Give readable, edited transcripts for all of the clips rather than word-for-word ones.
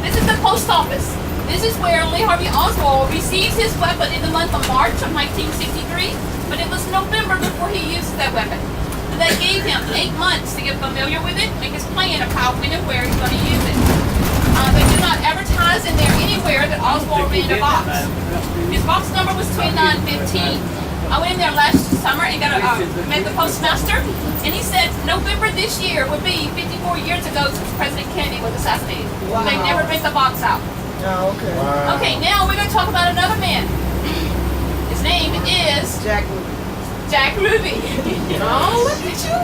This is the post office. This is where Lee Harvey Oswald receives his weapon in the month of March of 1963, but it was November before he used that weapon. And they gave him 8 months to get familiar with it, make his plan of how, when, and where he's going to use it. They do not advertise in there anywhere that Oswald ran a box. His box number was 2915. I went in there last summer and met the postmaster, and he said November this year would be 54 years ago since President Kennedy was assassinated. Wow. They never bring the box out. Oh, okay. Wow. Okay, now we're going to talk about another man. His name is Jack Ruby. Jack Ruby. Oh, look at you.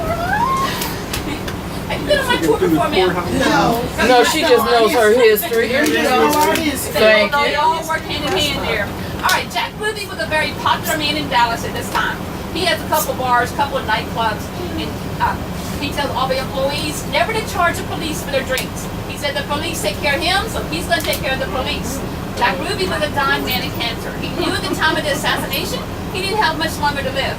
Have you been on my tour before, ma'am? No. No, she just knows her history. Thank you. They all work hand in hand there. All right, Jack Ruby was a very popular man in Dallas at this time. He has a couple bars, a couple of nightclubs, and he tells all the employees never to charge the police for their drinks. He said the police take care of him, so he's going to take care of the police. Jack Ruby was a dying man of cancer. He knew at the time of the assassination he didn't have much longer to live.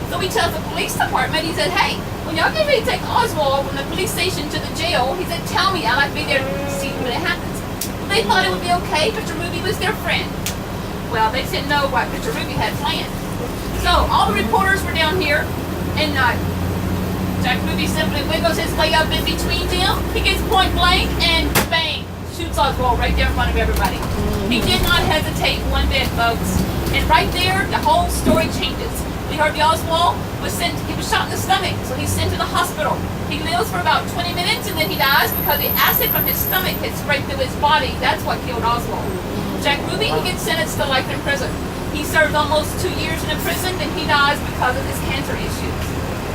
So he tells the police department, he said, hey, when y'all get ready to take Oswald from the police station to the jail, he said, tell me, I'd like to be there to see when it happens. Well, they thought it would be okay, Mr. Ruby was their friend. Well, they didn't know what Mr. Ruby had planned. So all the reporters were down here, and Jack Ruby simply wiggles his way up in between them. He gets point blank and bang, shoots Oswald right there in front of everybody. He did not hesitate one bit, folks. And right there, the whole story changes. Lee Harvey Oswald he was shot in the stomach, so he's sent to the hospital. He lives for about 20 minutes and then he dies because the acid from his stomach had sprayed through his body. That's what killed Oswald. Jack Ruby, he gets sentenced to life in prison. He serves almost 2 years in a prison, and he dies because of his cancer issues.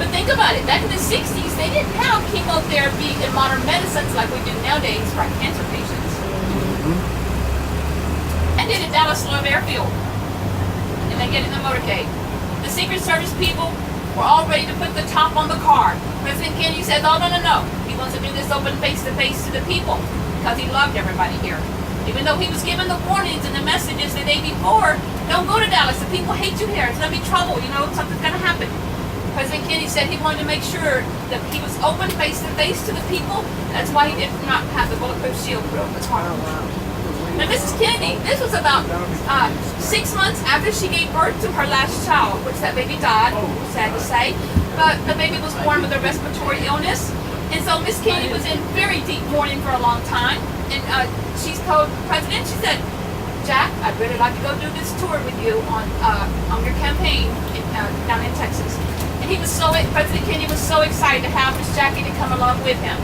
But think about it, back in the 60s, they didn't have chemotherapy and modern medicines like we do nowadays for our cancer patients. And then at Dallas Love Airfield, and they get in the motorcade. The Secret Service people were all ready to put the top on the car. President Kennedy says, oh, no. He wants to do this open face-to-face to the people because he loved everybody here. Even though he was given the warnings and the messages the day before, don't go to Dallas, the people hate you here, it's going to be trouble, something's going to happen. President Kennedy said he wanted to make sure that he was open face-to-face to the people. That's why he did not have the bulletproof shield put over the car. Now Mrs. Kennedy, this was about 6 months after she gave birth to her last child, which that baby died, sad to say, but the baby was born with a respiratory illness. And so Miss Kennedy was in very deep mourning for a long time. And she's told the president, she said, Jack, I'd really like to go do this tour with you on your campaign down in Texas. And President Kennedy was so excited to have Miss Jackie to come along with him.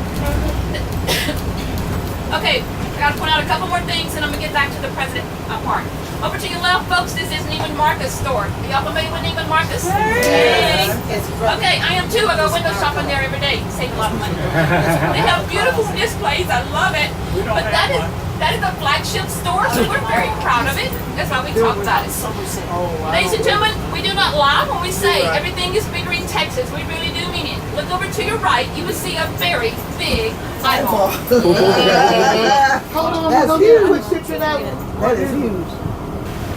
Okay, I got to point out a couple more things and I'm going to get back to the president part. Over to your left, folks, this is Neiman Marcus store. Are y'all familiar with Neiman Marcus? Hey. Okay, I am too. I go window shopping there every day. Save a lot of money. They have beautiful displays. I love it. But that is a flagship store, so we're very proud of it. That's why we talk about it. Ladies and gentlemen, we do not lie when we say everything is bigger in Texas. We really do mean it. Look over to your right, you will see a very big eyeball. Hold on, that's huge. Which picture that one? That is huge.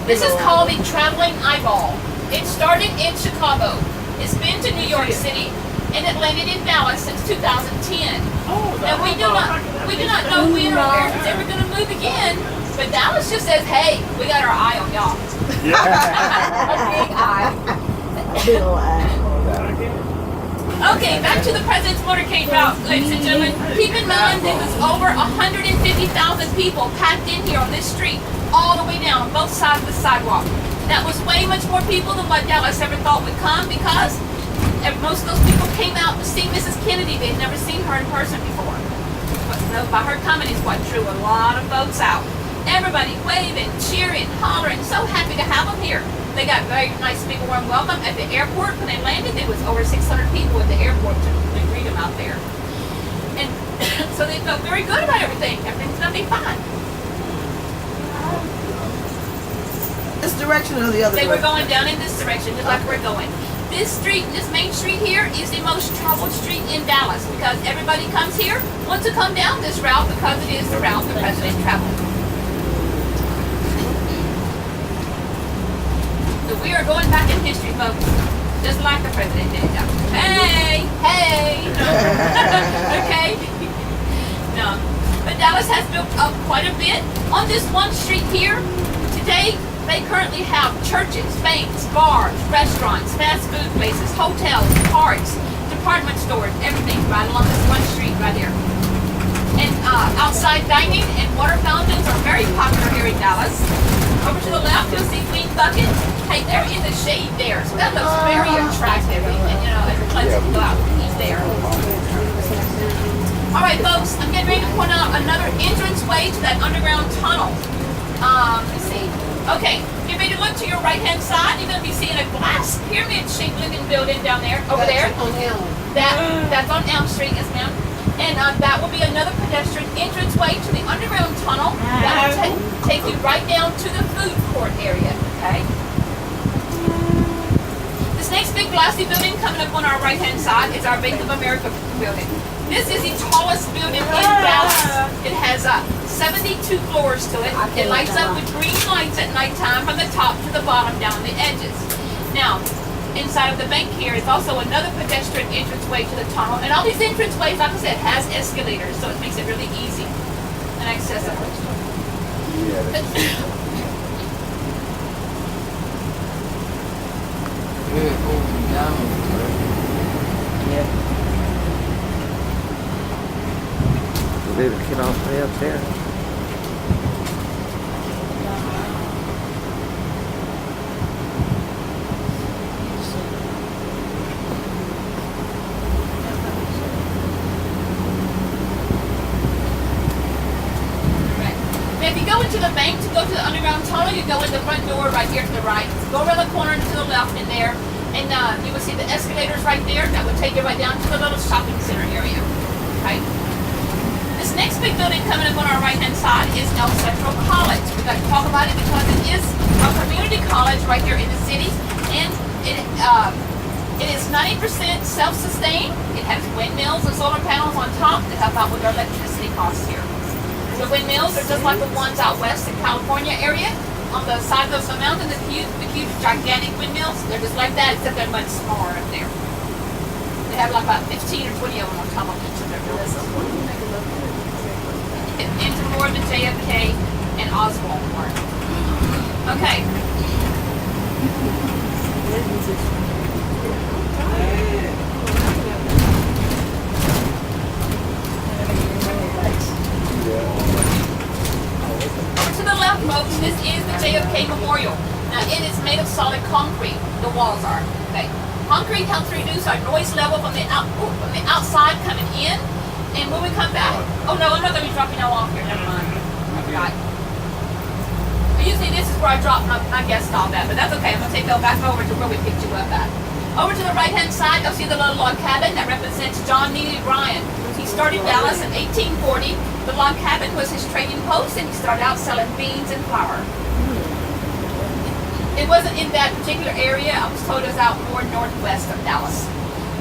This is called a traveling eyeball. It started in Chicago. It's been to New York City, and it landed in Dallas since 2010. And we do not know when or where it's ever going to move again. But Dallas just says, hey, we got our eye on y'all. A big eye. Big old eye. Okay, back to the President's Motorcade route, ladies and gentlemen. Keep in mind there was over 150,000 people packed in here on this street, all the way down on both sides of the sidewalk. That was way much more people than what Dallas ever thought would come because most of those people came out to see Mrs. Kennedy. They had never seen her in person before. But by her coming is what drew a lot of folks out. Everybody waving, cheering, hollering, so happy to have them here. They got very nice big warm welcome at the airport. When they landed, there was over 600 people at the airport to greet them out there. And so they felt very good about everything. Everything's going to be fine. This direction or the other They were direction? going down in this direction, just like we're going. This street, this main street here, is the most traveled street in Dallas because everybody comes here, wants to come down this route because it is the route the president traveled. So we are going back in history, folks, just like the president did. Hey! Okay? No. But Dallas has built up quite a bit. On this one street here, today, they currently have churches, banks, bars, restaurants, fast food places, hotels, parks, department stores, everything right along this one street right here. And outside dining and water fountains are very popular here in Dallas. Over to the left, you'll see Queen Bucket. Hey, they're in the shade there, so that looks very attractive. And you know, there's plenty to go out and eat there. All right, folks, I'm getting ready to point out another entrance way to that underground tunnel. Let's see. Okay, get ready to look to your right-hand side. You're going to be seeing a glass pyramid-shaped looking building down there, over there. On Elm. That's on Elm Street, yes, ma'am. And that will be another pedestrian entrance way to the underground tunnel. That will take you right down to the food court area, okay? This next big glassy building coming up on our right-hand side is our Bank of America building. This is the tallest building in Dallas. It has 72 floors to it. It lights up with green lights at nighttime from the top to the bottom down the edges. Now, inside of the bank here is also another pedestrian entranceway to the tunnel. And all these entranceways, like I said, has escalators, so it makes it really easy and accessible. Maybe get off way up there. To the bank to go to the underground tunnel, you go in the front door right here to the right. Go around the corner to the left in there, and you will see the escalators right there. That would take you right down to the little shopping center area. Okay. This next big building coming up on our right-hand side is El Centro College. We'd like to talk about it because it is a community college right here in the city, and it is 90% self-sustained. It has windmills and solar panels on top to help out with our electricity costs here. The windmills are just like the ones out west in California area. On the side of the mountain, the huge, gigantic windmills, they're just like that, except they're much smaller up there. They have like about 15 or 20 of them on top of each of their buildings. Into more than JFK and Oswald Park. Okay. To the left, folks, this is the JFK Memorial. Now, it is made of solid concrete. The walls are. Okay. Concrete helps reduce our noise level from the outside coming in. And when we come back, oh no, I'm not going to be dropping y'all off here. Never mind. I forgot. Usually this is where I drop my guest off at, but that's okay. I'm going to take y'all back over to where we picked you up at. Over to the right-hand side, you'll see the little log cabin that represents John Neely Bryan. He started Dallas in 1840. The log cabin was his trading post, and he started out selling beans and flour. It wasn't in that particular area. I was told it was out more northwest of Dallas.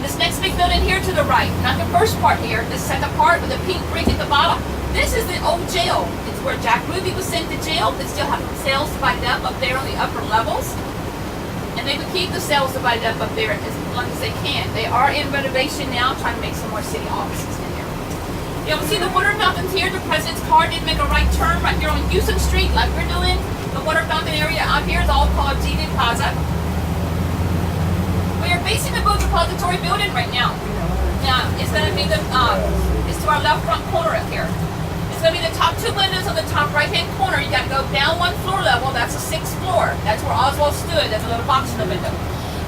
This next big building here to the right, not the first part here, the second part with the pink brick at the bottom. This is the old jail. It's where Jack Ruby was sent to jail. They still have cells divided up there on the upper levels. And they would keep the cells divided up there as long as they can. They are in renovation now, trying to make some more city offices in here. You'll see the water fountains here. The president's car did make a right turn right here on Houston Street like we're doing. The water fountain area out here is all called GD Plaza. We are facing the boat repository building right now. Now, it's going to be it's to our left front corner up here. It's going to be the top two windows on the top right-hand corner. You got to go down one floor level. That's the 6th floor. That's where Oswald stood. There's a little box in the window.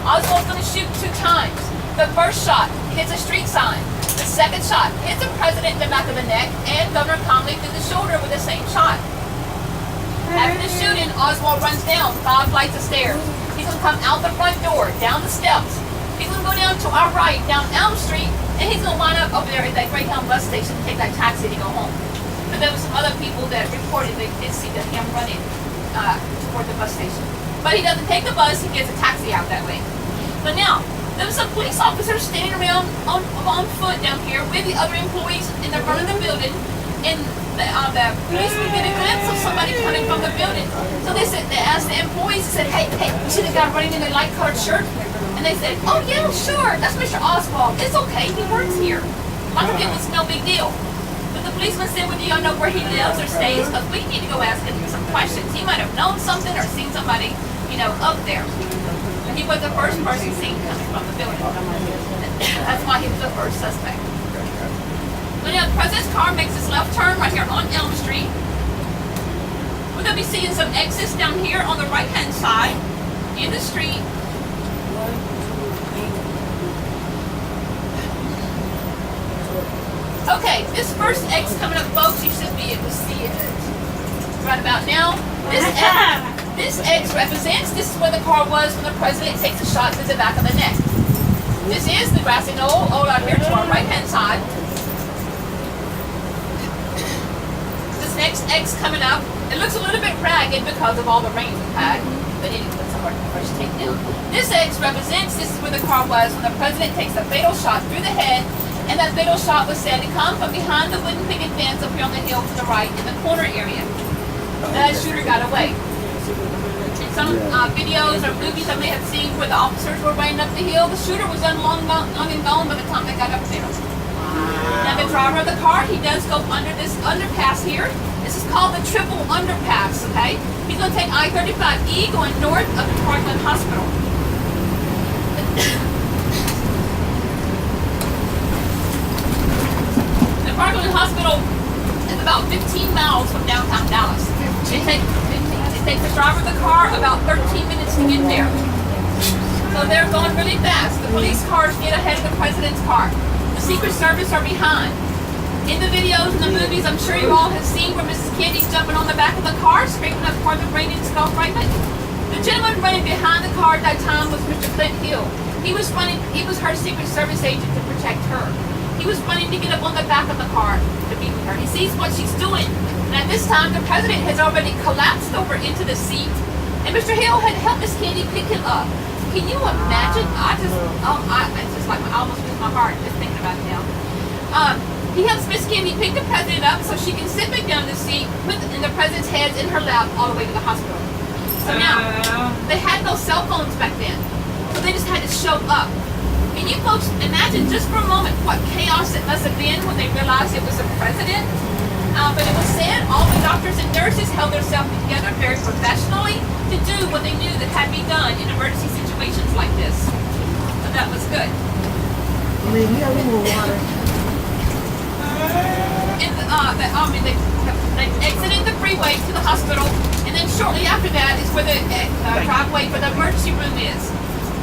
Oswald's going to shoot 2 times. The first shot hits a street sign. The second shot hits the president in the back of the neck and Governor Conley through the shoulder with the same shot. After the shooting, Oswald runs down 5 flights of stairs. He's going to come out the front door, down the steps. He's going to go down to our right, down Elm Street, and he's going to line up over there at that Greyhound bus station to take that taxi to go home. But there were some other people that reported they did see him running toward the bus station. But he doesn't take the bus, he gets a taxi out that way. But now, there were some police officers standing around on foot down here with the other employees in the front of the building, and the police would get a glimpse of somebody coming from the building. So they asked the employees, they said, hey, you see the guy running in the light colored shirt? And they said, oh yeah, sure, that's Mr. Oswald. It's okay, he works here. Like it was no big deal. But the policeman said, well, do y'all know where he lives or stays? Because we need to go ask him some questions. He might have known something or seen somebody, up there. But he was the first person seen coming from the building. That's why he was the first suspect. When the president's car makes its left turn right here on Elm Street, we're going to be seeing some exits down here on the right-hand side in the street. Okay, this first X coming up, folks, you should be able to see it right about now. This X represents, this is where the car was when the president takes a shot to the back of the neck. This is the grassy knoll, all out here to our right-hand side. This next X coming up, it looks a little bit ragged because of all the rain we've had, but anyway, that's a hard to take down. This X represents, this is where the car was when the president takes a fatal shot through the head. And that fatal shot was said to come from behind the wooden picket fence up here on the hill to the right in the corner area. That shooter got away. In some videos or movies I may have seen where the officers were running up the hill, the shooter was long and gone by the time they got up there. Now the driver of the car, he does go under this underpass here. This is called the triple underpass, okay? He's going to take I-35E going north of the Parkland Hospital. Parkland Hospital is about 15 miles from downtown Dallas. It takes the driver of the car about 13 minutes to get there. So they're going really fast. The police cars get ahead of the president's car. The Secret Service are behind. In the videos and the movies, I'm sure you all have seen where Mrs. Kennedy's jumping on the back of the car, scraping up part of the brain and skull fragment. The gentleman running behind the car at that time was Mr. Clint Hill. He was her Secret Service agent to protect her. He was running to get up on the back of the car to be with her. He sees what she's doing. And at this time, the president has already collapsed over into the seat. And Mr. Hill had helped Miss Kennedy pick him up. Can you imagine? I almost lose my heart just thinking about it now. He helps Miss Kennedy pick the president up so she can sit back down in the seat, put the president's head in her lap all the way to the hospital. So now, they had no cell phones back then. So they just had to show up. Can you folks imagine just for a moment what chaos it must have been when they realized it was the president? But it was said all the doctors and nurses held themselves together very professionally to do what they knew that had to be done in emergency situations like this. So that was good. We have more water. They exited the freeway to the hospital, and then shortly after that is where the driveway for the emergency room is.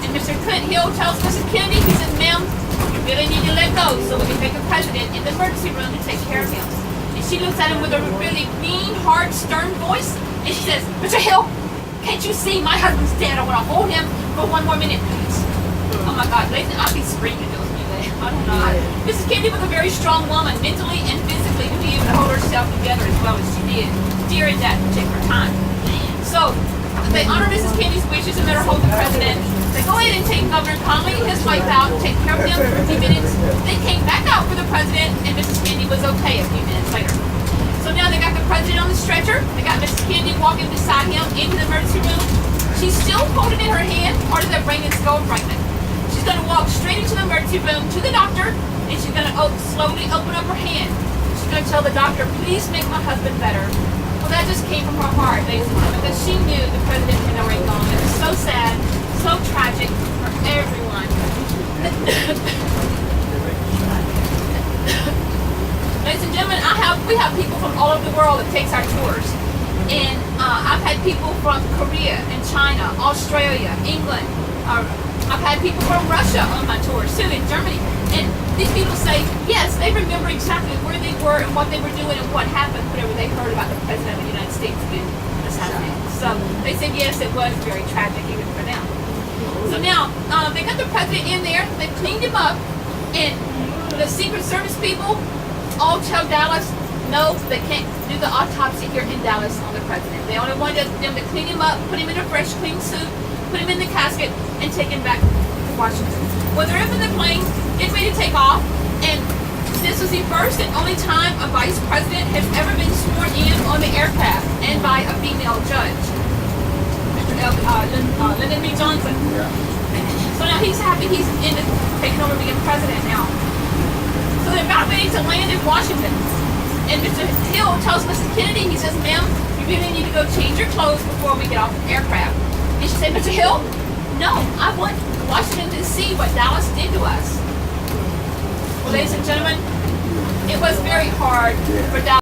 And Mr. Clint Hill tells Mrs. Kennedy, he says, ma'am, you really need to let go so we can take the president in the emergency room to take care of him. And she looks at him with a really mean, hard, stern voice, and she says, Mr. Hill, can't you see my husband's dead? I want to hold him for one more minute, please. Oh my God, ladies, I'll be screaming those music. I don't know. Mrs. Kennedy was a very strong woman, mentally and physically, to be able to hold herself together as well as she did during that particular time. So, they honor Mrs. Kennedy's wishes and let her hold the president. They go ahead and take Governor Connolly, his wife out, take care of him for a few minutes. They came back out for the president, and Mrs. Kennedy was okay a few minutes later. So now they got the president on the stretcher. They got Mrs. Kennedy walking beside him into the emergency room. She's still holding in her hand part of the brain and skull fragment. She's going to walk straight into the emergency room to the doctor, and she's going to slowly open up her hand. She's going to tell the doctor, please make my husband better. Well, that just came from her heart, ladies and gentlemen, because she knew the president had already gone. It was so sad, so tragic for everyone. Ladies and gentlemen, we have people from all over the world that takes our tours. And I've had people from Korea and China, Australia, England. I've had people from Russia on my tours too, in Germany. And these people say, yes, they remember exactly where they were and what they were doing and what happened whenever they heard about the President of the United States being assassinated. So they said, yes, it was very tragic even for them. So now, they got the President in there, they cleaned him up, and the Secret Service people all tell Dallas, no, they can't do the autopsy here in Dallas on the President. They only wanted them to clean him up, put him in a fresh, clean suit, put him in the casket, and take him back to Washington. Well, they're up in the plane, getting ready to take off, and this was the first and only time a vice president has ever been sworn in on the aircraft, and by a female judge, Mr. Lyndon B. Johnson. Yeah. So now he's happy he's taking over being president now. So they're about ready to land in Washington. And Mr. Hill tells Mrs. Kennedy, he says, ma'am, you really need to go change your clothes before we get off the aircraft. And she said, Mr. Hill, no, I want Washington to see what Dallas did to us. Well, ladies and gentlemen, it was very hard for Dallas.